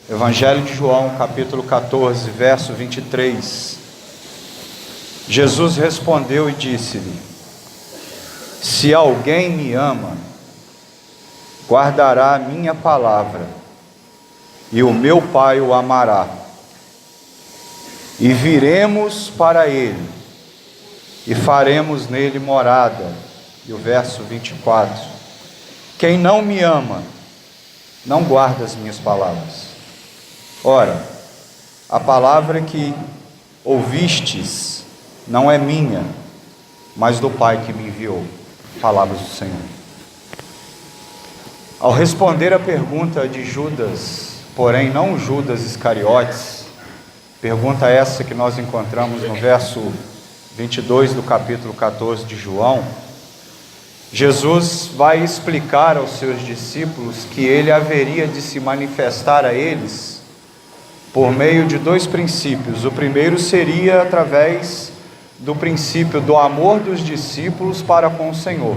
Evangelho de João, capítulo 14, verso 23. Jesus respondeu e disse-lhe: Se alguém me ama, guardará a minha palavra, e o meu Pai o amará. E viremos para ele, e faremos nele morada. E o verso 24: Quem não me ama, não guarda as minhas palavras. Ora, a palavra que ouvistes não é minha, mas do Pai que me enviou. Palavras do Senhor. Ao responder a pergunta de Judas, porém não Judas Iscariotes, pergunta essa que nós encontramos no verso 22 do capítulo 14 de João, Jesus vai explicar aos seus discípulos que ele haveria de se manifestar a eles por meio de dois princípios. O primeiro seria através do princípio do amor dos discípulos para com o Senhor.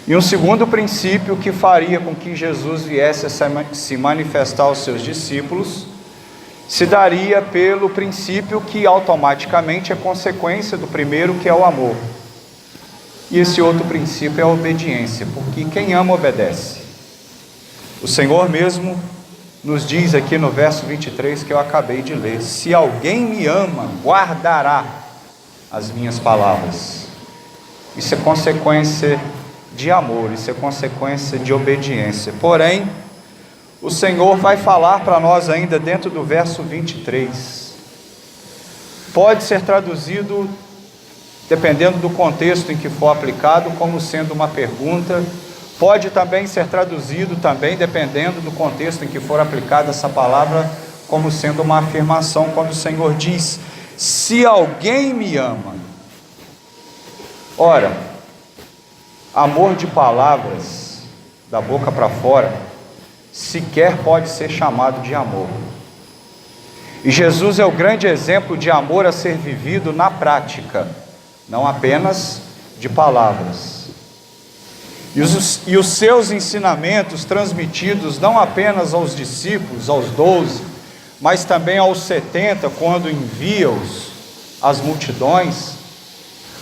E um segundo princípio que faria com que Jesus viesse a se manifestar aos seus discípulos se daria pelo princípio que automaticamente é consequência do primeiro, que é o amor. E esse outro princípio é a obediência, porque quem ama obedece. O Senhor mesmo nos diz aqui no verso 23 que eu acabei de ler: se alguém me ama, guardará as minhas palavras. Isso é consequência de amor, isso é consequência de obediência. Porém, o Senhor vai falar para nós ainda dentro do verso 23. Pode ser traduzido, dependendo do contexto em que for aplicado, como sendo uma pergunta. Pode também ser traduzido, também dependendo do contexto em que for aplicada essa palavra, como sendo uma afirmação, quando o Senhor diz: se alguém me ama. Ora, amor de palavras, da boca para fora, sequer pode ser chamado de amor. E Jesus é o grande exemplo de amor a ser vivido na prática, não apenas de palavras. E os seus ensinamentos transmitidos não apenas aos discípulos, aos 12, mas também aos 70, quando envia-os às multidões.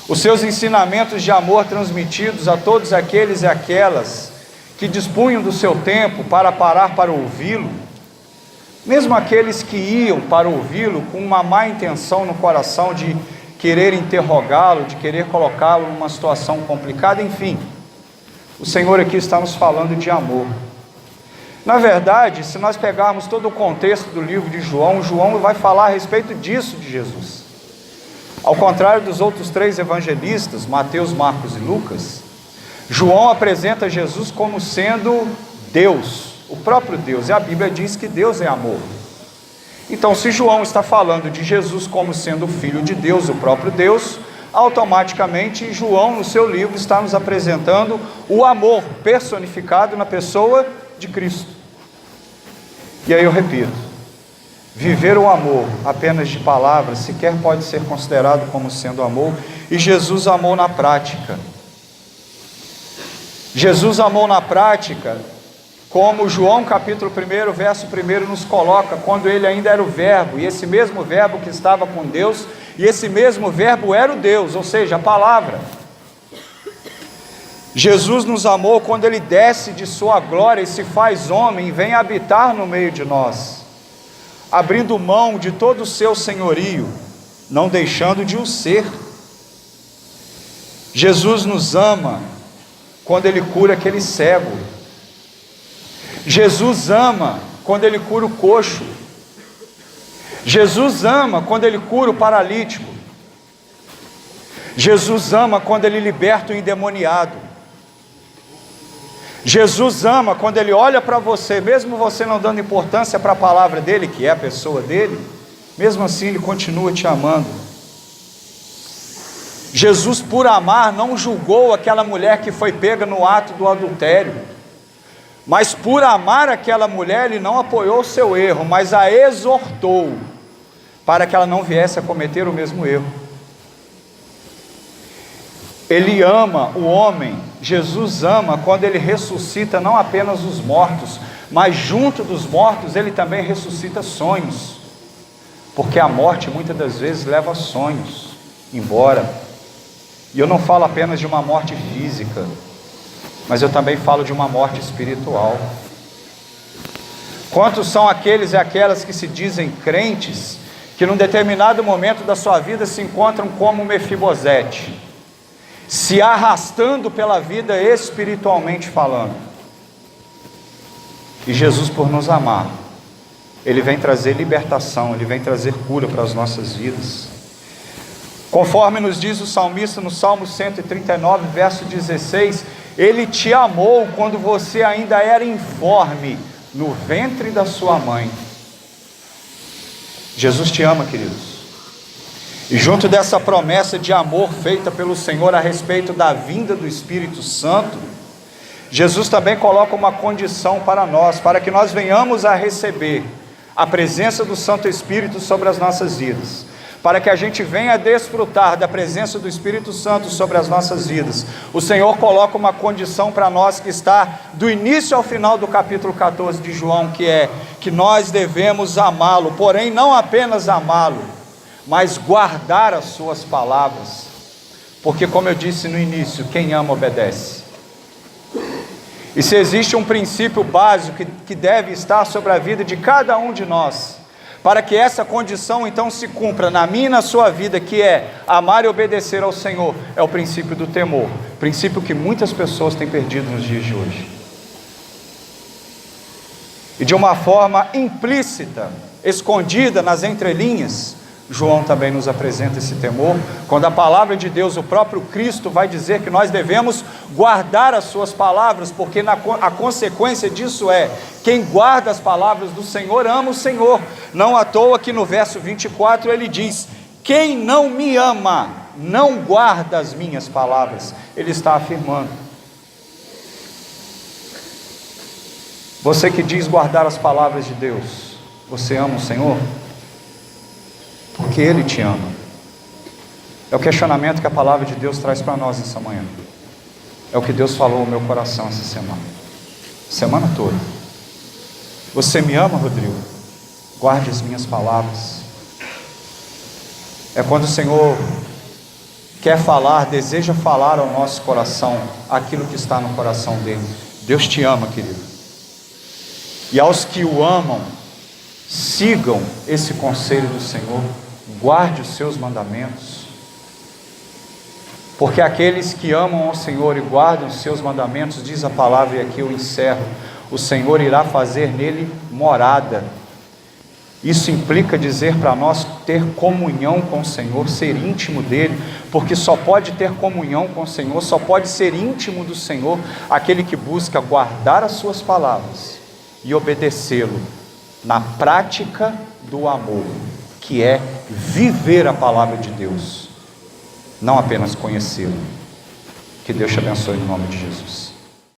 Os seus ensinamentos de amor transmitidos a todos aqueles e aquelas que dispunham do seu tempo para parar para ouvi-lo, mesmo aqueles que iam para ouvi-lo com uma má intenção no coração de querer interrogá-lo, de querer colocá-lo numa situação complicada, enfim. O Senhor aqui está nos falando de amor. Na verdade, se nós pegarmos todo o contexto do livro de João, João vai falar a respeito disso de Jesus. Ao contrário dos outros três evangelistas, Mateus, Marcos e Lucas, João apresenta Jesus como sendo Deus, o próprio Deus. E a Bíblia diz que Deus é amor. Então, se João está falando de Jesus como sendo o Filho de Deus, o próprio Deus, automaticamente João no seu livro está nos apresentando o amor personificado na pessoa de Cristo. E aí eu repito, viver o amor apenas de palavras sequer pode ser considerado como sendo amor. E Jesus amou na prática. Jesus amou na prática, como João capítulo 1, verso 1 nos coloca, quando ele ainda era o verbo, e esse mesmo verbo que estava com Deus, e esse mesmo verbo era o Deus, ou seja, a palavra. Jesus nos amou quando ele desce de sua glória e se faz homem e vem habitar no meio de nós, abrindo mão de todo o seu senhorio, não deixando de o ser. Jesus nos ama quando ele cura aquele cego. Jesus ama quando ele cura o coxo. Jesus ama quando ele cura o paralítico. Jesus ama quando ele liberta o endemoniado. Jesus ama quando ele olha para você, mesmo você não dando importância para a palavra dele, que é a pessoa dele, mesmo assim ele continua te amando. Jesus, por amar, não julgou aquela mulher que foi pega no ato do adultério, mas por amar aquela mulher, ele não apoiou o seu erro, mas a exortou para que ela não viesse a cometer o mesmo erro. Ele ama o homem, Jesus ama quando ele ressuscita não apenas os mortos, mas junto dos mortos ele também ressuscita sonhos, porque a morte muitas das vezes leva sonhos embora. E eu não falo apenas de uma morte física, mas eu também falo de uma morte espiritual. Quantos são aqueles e aquelas que se dizem crentes, que num determinado momento da sua vida se encontram como Mefibosete, se arrastando pela vida espiritualmente falando. E Jesus, por nos amar, Ele vem trazer libertação, Ele vem trazer cura para as nossas vidas. Conforme nos diz o salmista no Salmo 139, verso 16, Ele te amou quando você ainda era informe no ventre da sua mãe. Jesus te ama, queridos. E junto dessa promessa de amor feita pelo Senhor a respeito da vinda do Espírito Santo, Jesus também coloca uma condição para nós, para que nós venhamos a receber a presença do Santo Espírito sobre as nossas vidas, para que a gente venha a desfrutar da presença do Espírito Santo sobre as nossas vidas. O Senhor coloca uma condição para nós que está do início ao final do capítulo 14 de João, que é que nós devemos amá-lo, porém não apenas amá-lo, mas guardar as suas palavras, porque como eu disse no início, quem ama obedece. E se existe um princípio básico que deve estar sobre a vida de cada um de nós, para que essa condição então se cumpra na minha e na sua vida, que é amar e obedecer ao Senhor, é o princípio do temor, princípio que muitas pessoas têm perdido nos dias de hoje. E de uma forma implícita, escondida nas entrelinhas, João também nos apresenta esse temor, quando a palavra de Deus, o próprio Cristo vai dizer que nós devemos guardar as suas palavras, porque a consequência disso é, quem guarda as palavras do Senhor ama o Senhor. Não à toa que no verso 24 ele diz, quem não me ama, não guarda as minhas palavras. Ele está afirmando. Você que diz guardar as palavras de Deus, você ama o Senhor? Porque Ele te ama. É o questionamento que a palavra de Deus traz para nós nessa manhã. É o que Deus falou no meu coração essa semana toda. Você me ama, Rodrigo? Guarde as minhas palavras. É quando o Senhor quer falar, deseja falar ao nosso coração aquilo que está no coração dele. Deus te ama, querido. E aos que o amam, sigam esse conselho do Senhor, guarde os seus mandamentos, porque aqueles que amam ao Senhor e guardam os seus mandamentos, diz a palavra, e aqui eu encerro, o Senhor irá fazer nele morada. Isso implica dizer para nós ter comunhão com o Senhor, ser íntimo dele, porque só pode ter comunhão com o Senhor, só pode ser íntimo do Senhor aquele que busca guardar as suas palavras e obedecê-lo na prática do amor, que é viver a palavra de Deus, não apenas conhecê-lo. Que Deus te abençoe em nome de Jesus.